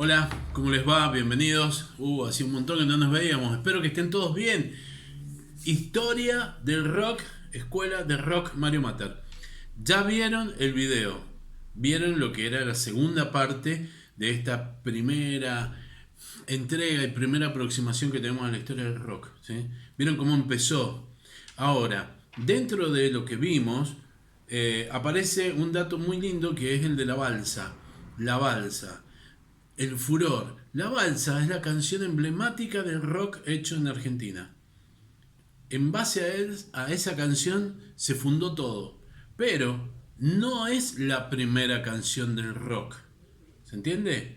Hola, ¿cómo les va? Bienvenidos. Hacía un montón que no nos veíamos. Espero que estén todos bien. Historia del rock, Escuela de Rock Mario Matter. Ya vieron el video. Vieron lo que era la segunda parte de esta primera entrega y primera aproximación que tenemos a la historia del rock. ¿Sí? Vieron cómo empezó. Ahora, dentro de lo que vimos, aparece un dato muy lindo que es el de la balsa. La balsa. El furor. La balsa es la canción emblemática del rock hecho en Argentina. En base a esa canción se fundó todo. Pero no es la primera canción del rock. ¿Se entiende?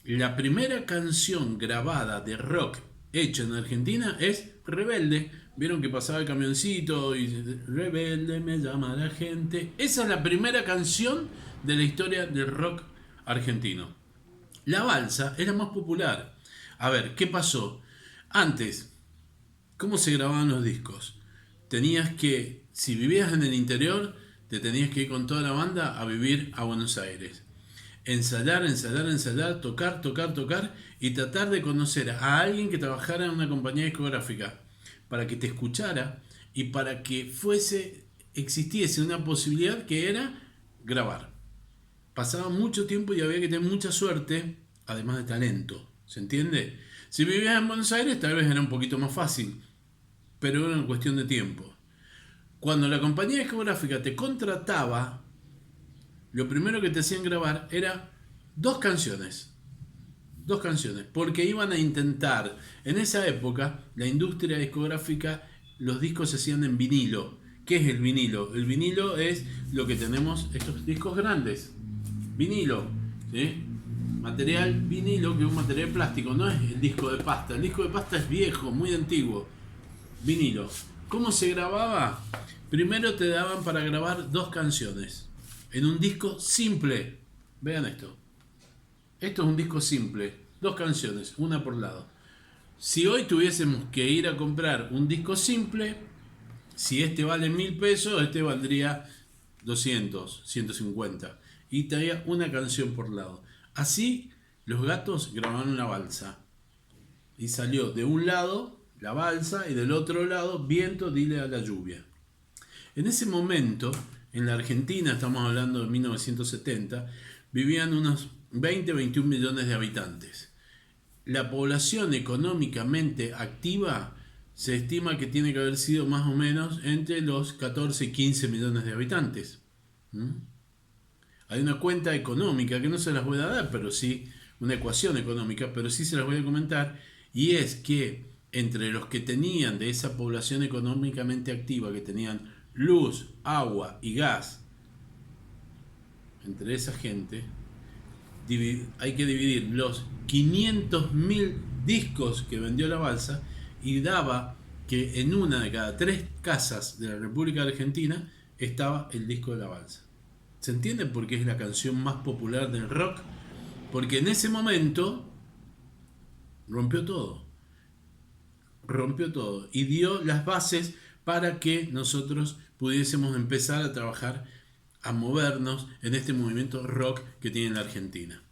La primera canción grabada de rock hecha en Argentina es Rebelde. Vieron que pasaba el camioncito y Rebelde me llama la gente. Esa es la primera canción de la historia del rock argentino. La balsa era más popular. A ver, ¿qué pasó? Antes, ¿cómo se grababan los discos? Tenías que, si vivías en el interior, te tenías que ir con toda la banda a vivir a Buenos Aires. Ensayar, ensayar, ensayar, tocar, tocar, tocar y tratar de conocer a alguien que trabajara en una compañía discográfica para que te escuchara y para que existiese una posibilidad que era grabar. Pasaba mucho tiempo y había que tener mucha suerte, además de talento. ¿Se entiende? Si vivías en Buenos Aires, tal vez era un poquito más fácil, pero era una cuestión de tiempo. Cuando la compañía discográfica te contrataba, lo primero que te hacían grabar era dos canciones. Dos canciones, porque iban a intentar, en esa época, la industria discográfica, los discos se hacían en vinilo. ¿Qué es el vinilo? El vinilo es lo que tenemos, estos discos grandes. Vinilo, ¿sí? Material vinilo, que es un material plástico, no es el disco de pasta. El disco de pasta es viejo, muy antiguo. Vinilo. ¿Cómo se grababa? Primero te daban para grabar dos canciones en un disco simple. Vean esto. Esto es un disco simple, dos canciones, una por lado. Si hoy tuviésemos que ir a comprar un disco simple, si este vale 1.000 pesos, este valdría 200, 150. Y traía una canción por lado. Así los Gatos grabaron una balsa. Y salió de un lado la balsa y del otro lado Viento, dile a la lluvia. En ese momento, en la Argentina, estamos hablando de 1970, vivían unos 20-21 millones de habitantes. La población económicamente activa se estima que tiene que haber sido más o menos entre los 14 y 15 millones de habitantes. Hay una cuenta económica que no se las voy a dar, pero sí, una ecuación económica, pero sí se las voy a comentar, y es que entre los que tenían de esa población económicamente activa, que tenían luz, agua y gas, entre esa gente, hay que dividir los 500.000 discos que vendió la balsa y daba que en una de cada tres casas de la República Argentina estaba el disco de la balsa. ¿Se entiende por qué es la canción más popular del rock? Porque en ese momento rompió todo. Rompió todo y dio las bases para que nosotros pudiésemos empezar a trabajar, a movernos en este movimiento rock que tiene la Argentina.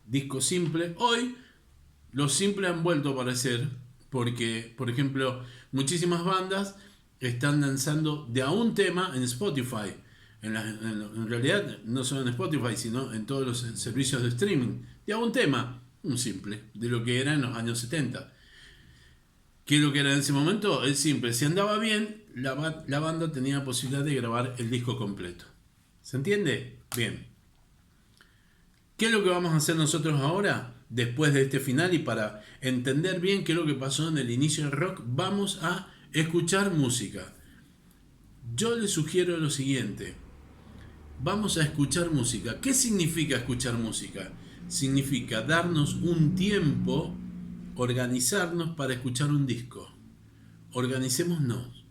Disco simple. Hoy los simples han vuelto a aparecer porque, por ejemplo, muchísimas bandas están lanzando de a un tema en Spotify. En realidad no solo en Spotify, sino en todos los servicios de streaming. De a un tema, un simple, de lo que era en los años 70. ¿Qué es lo que era en ese momento? El simple. Si andaba bien, la banda tenía la posibilidad de grabar el disco completo. ¿Se entiende? Bien. ¿Qué es lo que vamos a hacer nosotros ahora? Después de este final y para entender bien qué es lo que pasó en el inicio del rock, vamos a escuchar música. Yo les sugiero lo siguiente. Vamos a escuchar música. ¿Qué significa escuchar música? Significa darnos un tiempo, organizarnos para escuchar un disco. Organicémonos.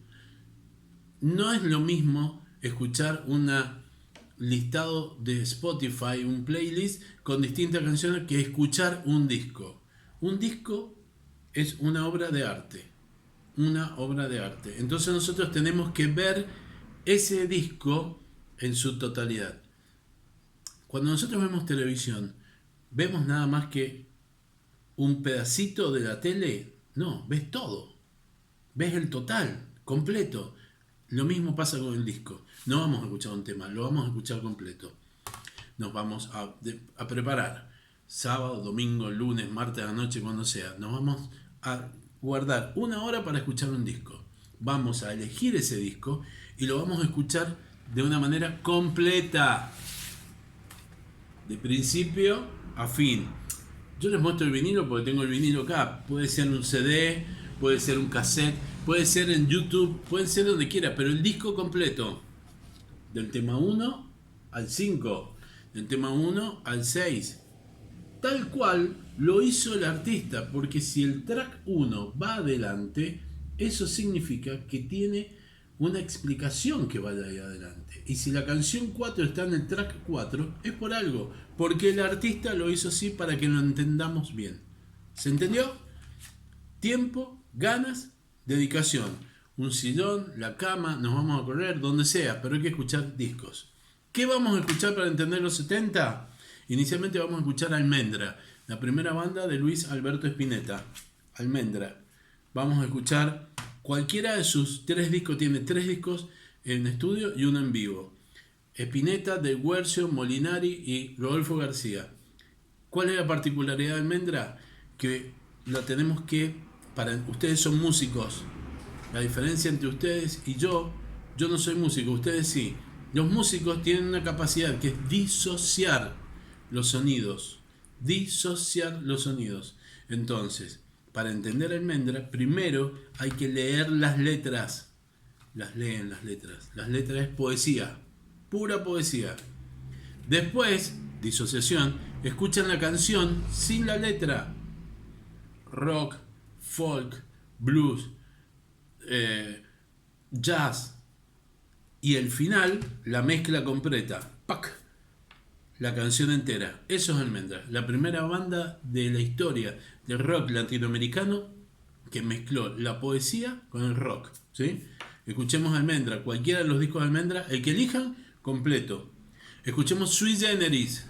No es lo mismo escuchar un listado de Spotify, un playlist con distintas canciones, que escuchar un disco. Un disco es una obra de arte. Una obra de arte. Entonces nosotros tenemos que ver ese disco en su totalidad. Cuando nosotros vemos televisión, ¿Vemos nada más que un pedacito de la tele? No, ves todo. Ves el total, completo. Lo mismo pasa con el disco. No vamos a escuchar un tema, lo vamos a escuchar completo. Nos vamos a preparar. Sábado, domingo, lunes, martes a la noche, cuando sea. Nos vamos a guardar 1 hora para escuchar un disco. Vamos a elegir ese disco y lo vamos a escuchar de una manera completa. De principio a fin. Yo les muestro el vinilo porque tengo el vinilo acá. Puede ser un CD, puede ser un cassette, puede ser en YouTube, puede ser donde quiera, pero el disco completo. Del tema 1 al 5, del tema 1 al 6. Tal cual lo hizo el artista, porque si el track 1 va adelante, eso significa que tiene una explicación que vaya ahí adelante. Y si la canción 4 está en el track 4, es por algo, porque el artista lo hizo así para que lo entendamos bien. ¿Se entendió? Tiempo, ganas, dedicación. Un sillón, la cama, nos vamos a correr, donde sea, pero hay que escuchar discos. ¿Qué vamos a escuchar para entender los 70? Inicialmente vamos a escuchar Almendra, la primera banda de Luis Alberto Spinetta. Almendra. Vamos a escuchar cualquiera de sus 3 discos, tiene 3 discos en estudio y uno en vivo. Spinetta, Del Guercio, Molinari y Rodolfo García. ¿Cuál es la particularidad de Almendra? Que la tenemos que, ustedes son músicos, la diferencia entre ustedes y yo no soy músico, ustedes sí. Los músicos tienen una capacidad que es disociar los sonidos. Disociar los sonidos. Entonces, para entender Almendra, primero hay que leer las letras. Las leen las letras. Las letras es poesía. Pura poesía. Después, disociación, escuchan la canción sin la letra. Rock, folk, blues, jazz. Y el final, la mezcla completa. ¡Pac! La canción entera. Eso es Almendra. La primera banda de la historia del rock latinoamericano que mezcló la poesía con el rock. ¿Sí? Escuchemos Almendra. Cualquiera de los discos de Almendra, el que elijan, completo. Escuchemos Sui Generis.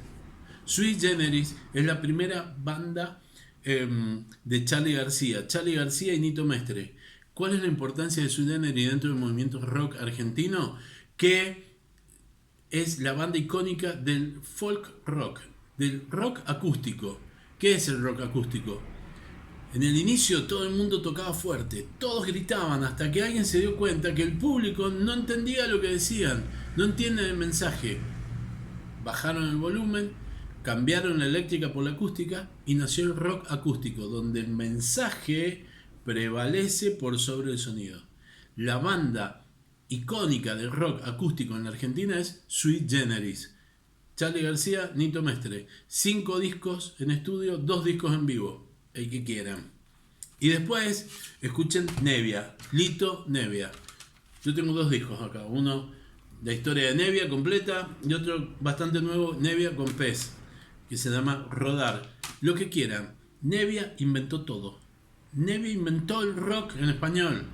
Sui Generis es la primera banda de Charly García. Charly García y Nito Mestre. ¿Cuál es la importancia de Sui Generis dentro del movimiento rock argentino? Que es la banda icónica del folk rock, del rock acústico. ¿Qué es el rock acústico? En el inicio todo el mundo tocaba fuerte, todos gritaban hasta que alguien se dio cuenta que el público no entendía lo que decían, no entienden el mensaje. Bajaron el volumen, cambiaron la eléctrica por la acústica y nació el rock acústico, donde el mensaje prevalece por sobre el sonido. La banda icónica del rock acústico en la Argentina es Sui Generis. Charly García, Nito Mestre. 5 discos en estudio, 2 discos en vivo. El que quieran. Y después escuchen Nevia. Lito Nevia. Yo tengo 2 discos acá. Uno, la historia de Nevia completa. Y otro bastante nuevo, Nevia con Pez. Que se llama Rodar. Lo que quieran. Nevia inventó todo. Nevia inventó el rock en español.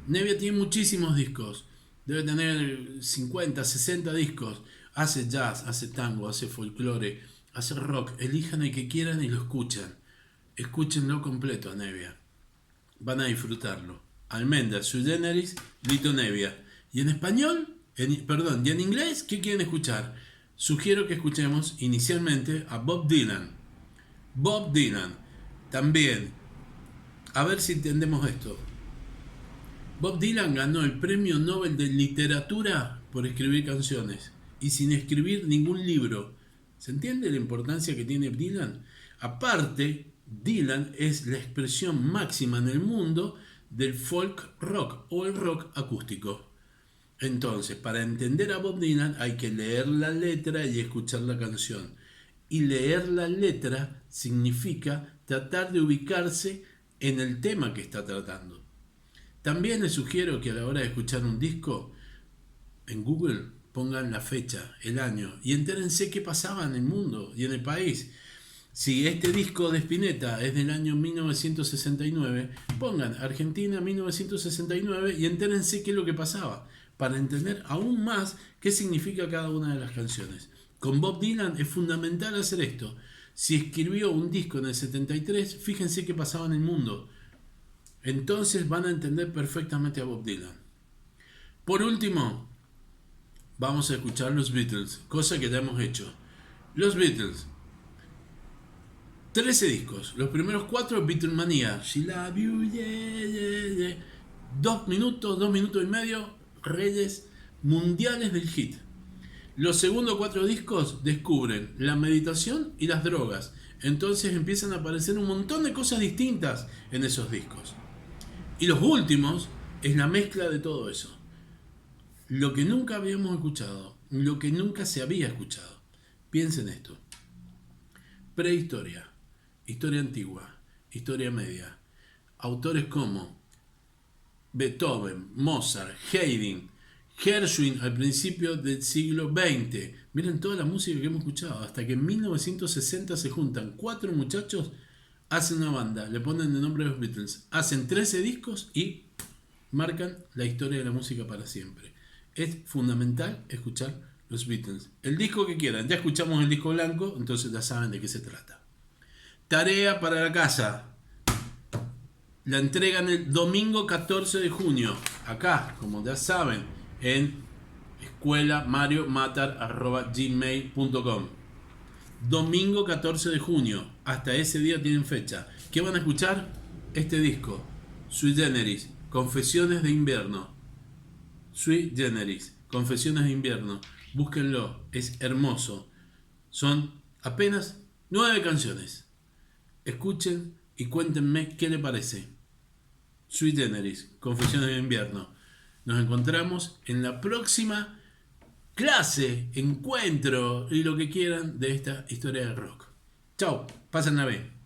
Nevia tiene muchísimos discos. Debe tener 50, 60 discos. Hace jazz, hace tango, hace folclore, hace rock. Elijan el que quieran y lo escuchan. Escúchenlo completo a Nevia. Van a disfrutarlo. Almendra, Sui Generis, Lito Nevia. Y en español, y en inglés, ¿qué quieren escuchar? Sugiero que escuchemos inicialmente a Bob Dylan. Bob Dylan. También, a ver si entendemos esto. Bob Dylan ganó el Premio Nobel de Literatura por escribir canciones y sin escribir ningún libro. ¿Se entiende la importancia que tiene Dylan? Aparte, Dylan es la expresión máxima en el mundo del folk rock o el rock acústico. Entonces, para entender a Bob Dylan hay que leer la letra y escuchar la canción. Y leer la letra significa tratar de ubicarse en el tema que está tratando. También les sugiero que a la hora de escuchar un disco, en Google pongan la fecha, el año, y entérense qué pasaba en el mundo y en el país. Si este disco de Spinetta es del año 1969, pongan Argentina 1969 y entérense qué es lo que pasaba, para entender aún más qué significa cada una de las canciones. Con Bob Dylan es fundamental hacer esto. Si escribió un disco en el 73, fíjense qué pasaba en el mundo. Entonces van a entender perfectamente a Bob Dylan. Por último, vamos a escuchar los Beatles, cosa que ya hemos hecho. Los Beatles, 13 discos. Los primeros 4, Beatlemania. She love you, yeah, yeah, yeah. 2 minutos y medio, reyes mundiales del hit. Los segundos 4 discos descubren la meditación y las drogas. Entonces empiezan a aparecer un montón de cosas distintas en esos discos. Y los últimos es la mezcla de todo eso. Lo que nunca habíamos escuchado, lo que nunca se había escuchado. Piensen esto. Prehistoria, historia antigua, historia media. Autores como Beethoven, Mozart, Haydn, Gershwin al principio del siglo XX. Miren toda la música que hemos escuchado. Hasta que en 1960 se juntan 4 muchachos, hacen una banda, le ponen el nombre de los Beatles, hacen 13 discos y marcan la historia de la música para siempre. Es fundamental escuchar los Beatles. El disco que quieran. Ya escuchamos el disco blanco, entonces ya saben de qué se trata. Tarea para la casa. La entregan el domingo 14 de junio. Acá, como ya saben, en escuelamariomatar@gmail.com. Domingo 14 de junio. Hasta ese día tienen fecha. ¿Qué van a escuchar? Este disco. Sui Generis. Confesiones de invierno. Sui Generis. Confesiones de invierno. Búsquenlo. Es hermoso. Son apenas 9 canciones. Escuchen y cuéntenme qué le parece. Sui Generis. Confesiones de invierno. Nos encontramos en la próxima clase, encuentro y lo que quieran de esta historia del rock. Chao, pásenla bien.